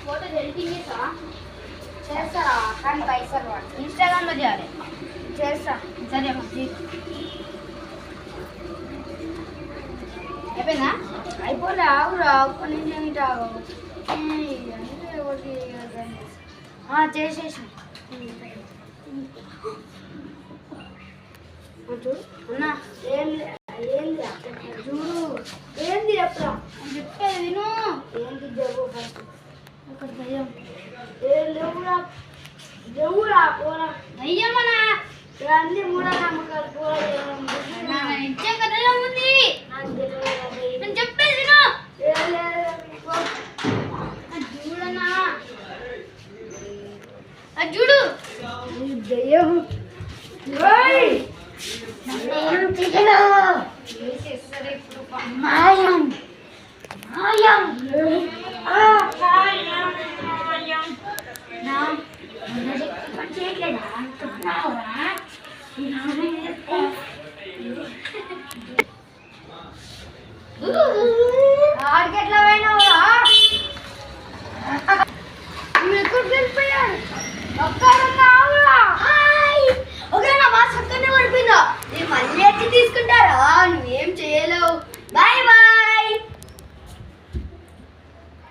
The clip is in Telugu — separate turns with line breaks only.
ఫోటో ఎడిటింగ్ చేస్తారా కానీ పైసలు ఇన్స్టాగ్రామ్లో చేయాలి చేస్తా సరే అయిపోయిందా అయిపోలే ఆవురా ఒక్క నిమిషం ఇటావు చేసేసి చూడు అన్నా ఏంది చూడు ఏంది చెప్పరా చెప్పేది విను ఏంటి జబ్బు ఒక దయ్యం లేవురా లేవురా పోరా దయ్యమనా అన్ని మూఢనమ్మకాలు పోరా నిజంగా దయ్యం ఉంది నేను చెప్పేది విను చూడనా చూడు దయ్యం మాయం మాయం చేయట్లేదా అంటున్నావురా